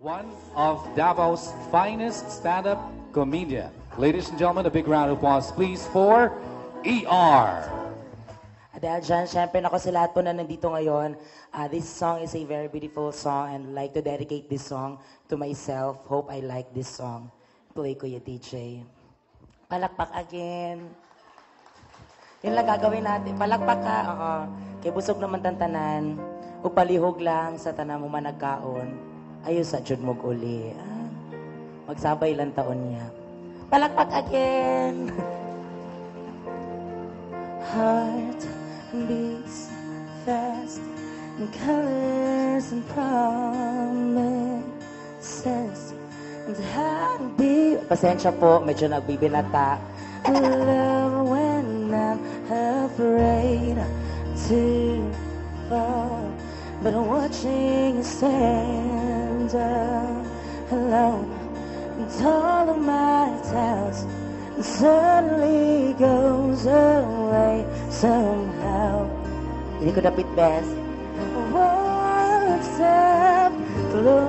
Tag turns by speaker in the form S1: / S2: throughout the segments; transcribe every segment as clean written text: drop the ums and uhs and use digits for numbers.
S1: One of Davo's finest stand-up comedian. Ladies and gentlemen, a big round of applause, please, for ER.
S2: At dahil dyan, syempre ako sa lahat po na nandito ngayon, this song is a very beautiful song and I'd like to dedicate this song to myself. Hope I like this song. Play ko ya DJ. Palakpak again. Yun lang gagawin natin. Palakpak ka. Kay busog naman tantanan. Upalihog lang sa tanan mo managkaon. Ayos sa jud mog uli. Magsabay lang taon niya. Palakpak again. Heart beats fast in colors and promises and how to be. Pasensya po, medyo nagbibinata. Love when I'm afraid to fall, but I'm watching you stand alone, and all of my doubts suddenly goes away somehow. Hindi ko napit best. One step closer,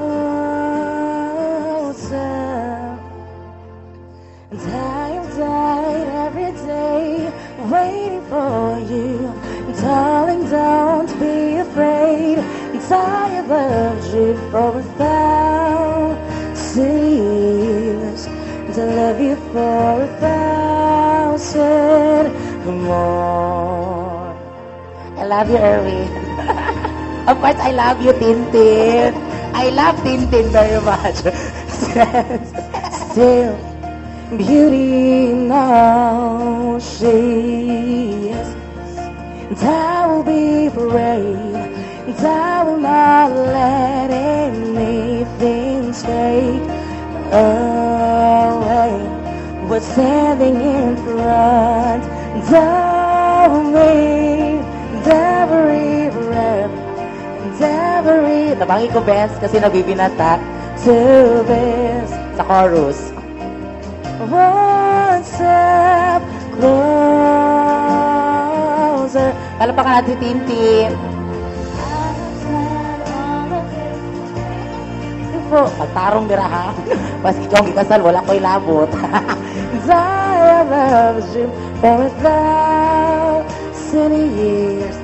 S2: and I have died every day waiting for you. Darling, don't be afraid. I have loved you for 1,000 years. I love you for 1,000 more. I love you, Erwin. Of course, I love you, Tintin. I love Tintin very much. Still, beauty now she is. And I will be brave. And I will not let anything take away what's standing in front of me. And every breath, and every... Tabangi ko, best, kasi nabibinata to this. Sa chorus. One step closer. Palapakan natin, Tintin. Po, magtarong dira ha. Mas ikaw gikasal, wala ko'y labot. I love you for 1,000 years.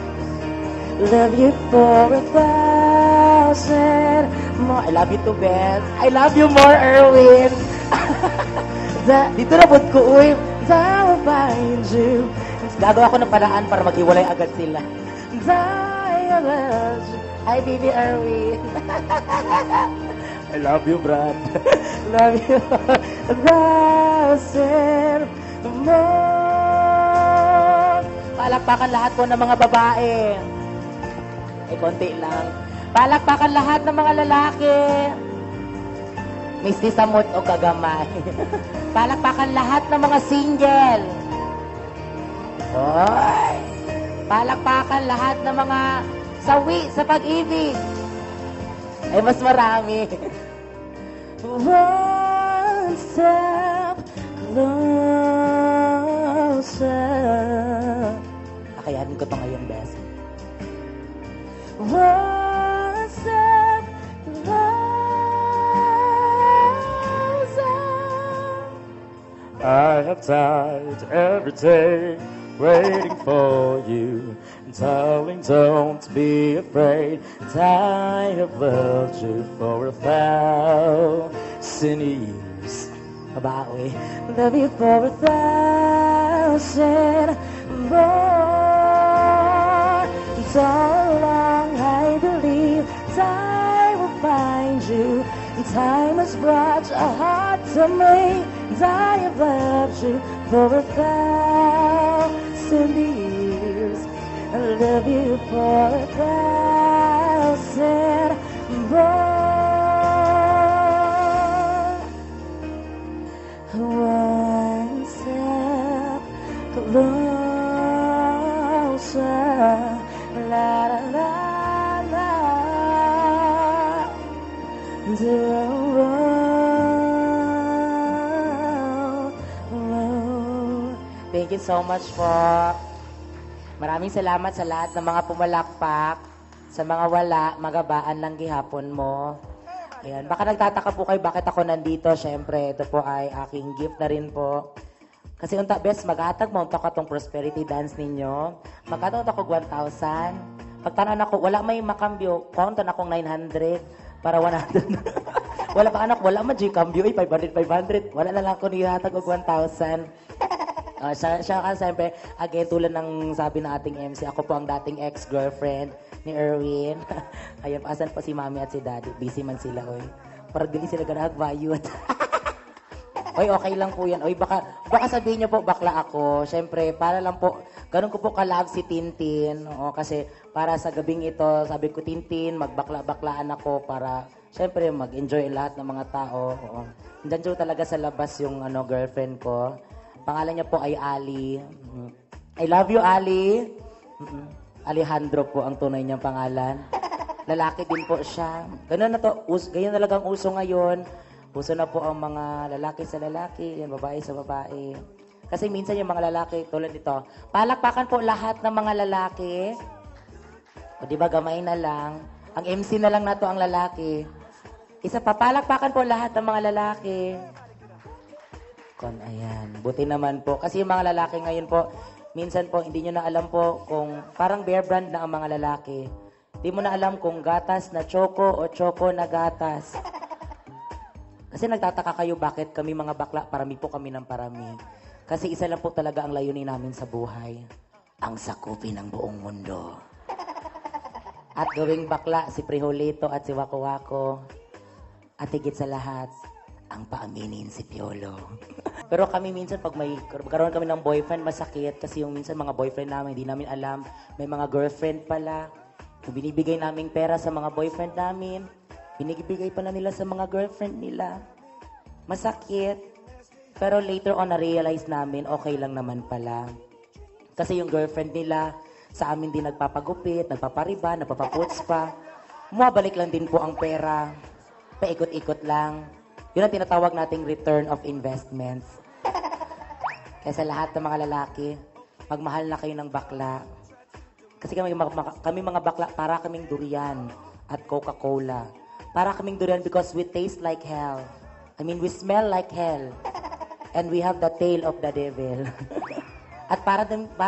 S2: Love you for 1,000 more. I love you too, Beth. I love you more, Erwin. Dito na bud ko, uy. I will find you. Gagawa ko ng paraan para maghiwalay agad sila. I love you. Hi, baby Erwin. I love you, Brad. Love you. 1,000 more. Palakpakan lahat po ng mga babae. Konti lang. Palakpakan lahat ng mga lalaki. Misty Samot o kagamay. Palakpakan lahat ng mga single. Oy! Palakpakan lahat ng mga sawi sa pag-ibig. Ay, mas marami. One step closer. Kakayanin ko ito ngayon, best. One step closer.
S3: I have died every day waiting for you. Darling, don't be afraid. I have loved you for 1,000 years.
S2: Abawi. Love you for 1,000 more. So long I believe time will find you. Time has brought a heart to me. I have loved you for 1,000 years. I love you for 1,000 more. One step closer. La la la la. Thank you so much po. Maraming salamat sa lahat ng mga pumalakpak, sa mga wala, magabaan ng gihapon mo. Ayan, baka nagtataka po kayo bakit ako nandito. Siyempre, ito po ay aking gift na rin po. Kasi unta best, maghatag mo unta ka tong prosperity dance ninyo. Magkataon ako 1,000. Pagtanan ako, wala may makambyo. Kauntan akong 900 para 100. Wala pa anak, wala man G-cambio. 500. Wala na lang ako nihatag og 1,000. Siya ka siyempre, again, tulad ng sabi ng ating MC, ako po ang dating ex-girlfriend ni Erwin. Ayan, asan pa si mami at si daddy? Busy man sila, oy. Para dili sila ganag-value. Oy, okay lang po yan. Oy, baka sabihin niyo po, bakla ako. Siyempre, para lang po, ganun ko po ka-love si Tintin. O, kasi para sa gabing ito, sabi ko, Tintin, magbakla-baklaan ako para, siyempre, mag-enjoy lahat ng mga tao. Oo. Nandiyan talaga sa labas yung girlfriend ko. Pangalan niya po ay Ali. I love you, Ali. Alejandro po ang tunay niyang pangalan. Lalaki din po siya. Ganun na to. Ganyan talagang uso ngayon. Uso na po ang mga lalaki sa lalaki, yan babae sa babae. Kasi minsan yung mga lalaki tulad nito, palakpakan po lahat ng mga lalaki. O di ba gamay na lang. Ang MC na lang na to ang lalaki. Isa pa, palakpakan po lahat ng mga lalaki. Ayan. Buti naman po. Kasi yung mga lalaki ngayon po, minsan po, hindi nyo na alam po kung parang bear brand na ang mga lalaki. Hindi mo na alam kung gatas na choco o choco na gatas. Kasi nagtataka kayo bakit kami mga bakla, parami po kami ng parami. Kasi isa lang po talaga ang layunin namin sa buhay. Ang sakupin ng buong mundo. At gawing bakla, si Prihulito at si Wako Wako. At higit sa lahat, ang paaminin si Piolo. Pero kami minsan pag may karoon kami ng boyfriend, masakit kasi yung minsan mga boyfriend namin, hindi namin alam, may mga girlfriend pala. Kung binibigay naming pera sa mga boyfriend namin, binibigay pa na nila sa mga girlfriend nila. Masakit. Pero later on, na-realize namin, okay lang naman pala. Kasi yung girlfriend nila, sa amin din nagpapagupit, nagpapariba, nagpapaputs pa. Bumabalik lang din po ang pera. Paikot-ikot lang. Yun ang tinatawag nating return of investments. Kaya sa lahat ng mga lalaki, magmahal na kayo ng bakla. Kasi kami mga bakla, para kaming durian at Coca-Cola. Para kaming durian because we taste like hell. I mean, we smell like hell. And we have the tail of the devil. At para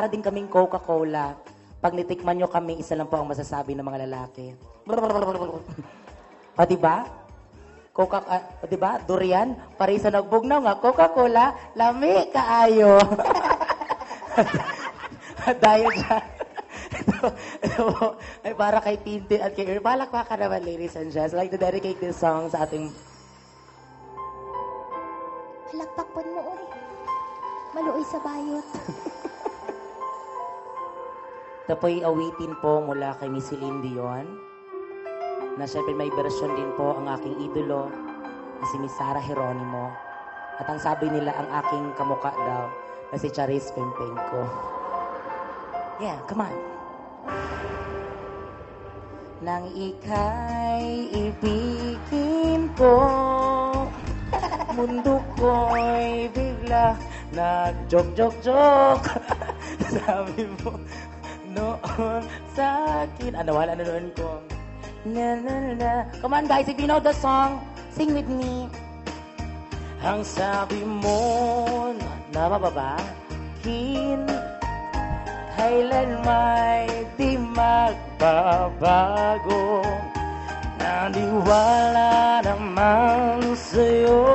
S2: din kaming Coca-Cola. Pag nitikman nyo kami, isa lang po ang masasabi ng mga lalaki. O, diba? Diba? Durian, parisa nagbugnaw nga, Coca-Cola, lami, kaayo. Dahil dyan, ito ay para kay Tintin at kay Erwin. Balakwa ka naman, ladies and gents. I'd like to dedicate this song sa ating...
S4: Halakpakpan mo, oy. Maluoy sa bayot.
S2: Ito po'y awitin po mula kay Miss Celine Dion. Na syempre may version din po ang aking idolo na si Miss Sarah Geronimo. At ang sabi nila ang aking kamukha daw na si Charis Pempenko. Yeah, come on. Nang ika'y ibigin ko, mundo ko'y bigla nag-jog-jog-jog. Sabi mo noon sa akin. Wala na noon ko. Na, na, na, na. Come on guys, if you know the song, sing with me. Ang sabi mo na mababahin, kailan may di magbabago. Naniwala naman sa'yo,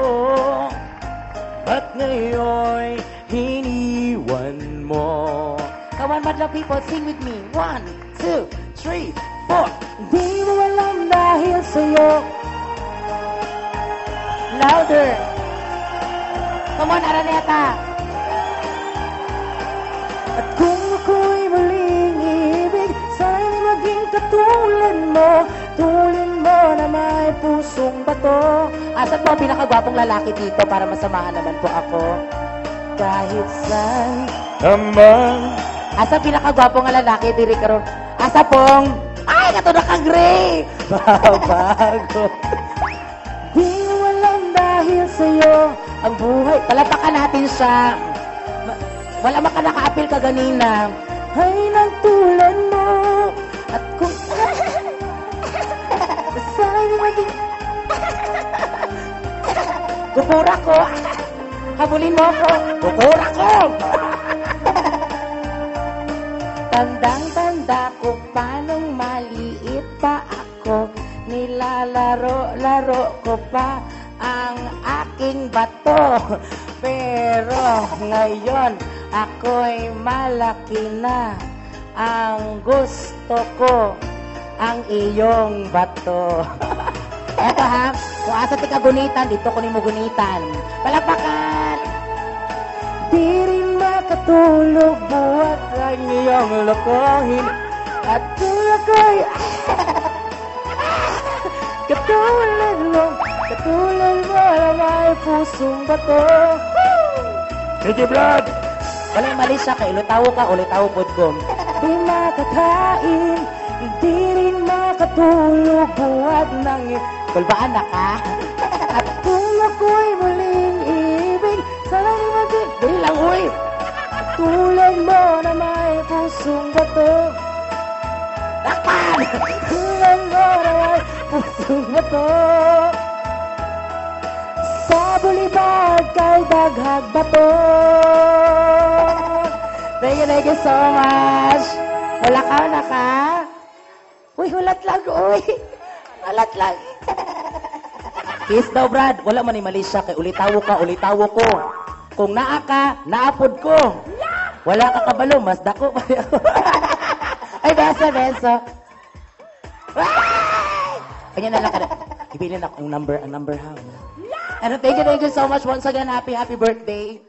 S2: ba't ngayon'y hiniwan mo? Come on, madla people, sing with me. 1, 2, 3, 4. Di mo alam dahil sa'yo. Louder. Come on, Araneta. At kung ako'y muling ibig, sana'y maging katulad mo. Tulad mo na may pusong bato. Asan po ang pinakagwapong lalaki dito para masamahan naman po ako? Kahit saan naman. Asa pinakagwapong nga lalaki, diri karon? Asa pong, ay, kato na ka-gray! Babago. Di mo alam dahil sa'yo ang buhay. Palapakan natin siya. Wala maka naka-appeal ka ganina. Ay, nagtulad mo. At kung... Sa'yo maging... Kukura ko. Habulin mo ko. Kukura ko. Tandang-tanda ko pa nung maliit pa ako. Nilalaro-laro ko pa ang aking bato. Pero ngayon ako'y malaki na. Ang gusto ko ang iyong bato. Eto ha, kung asa ti kagunitan, dito ko ni mo gunitan. Palakpakan! Di rin makatulog buhat ang iyong lokohin. At kung ako'y katulad mo na may pusong bato.
S3: Sige, Brad!
S2: Walay mali siya, kay ulitaw ka, ulitaw po ko. Di makakain, di rin makatulog buhat ng kulbaan na ka. At kung ako'y muling ibig, sana di maging, dali lang, uy. Tulad mo na may pusong bato. Takpan! Tulad mo na may pusong bato. Sa bulibag kay daghag bato. Thank you so much. Wala ka na ka? Uy, hulat lang, uy. Hulat lang. Kiss daw, Brad. Wala man ni mali siya. Kay ulitawo ka, ulitawo ko. Kung naa ka, naapod ko. Wala ka kabalo, mas dako pa ako. Ay, beso. Kanya na lang ka na. Ibilin ako ang number ha. And thank you so much once again. Happy birthday.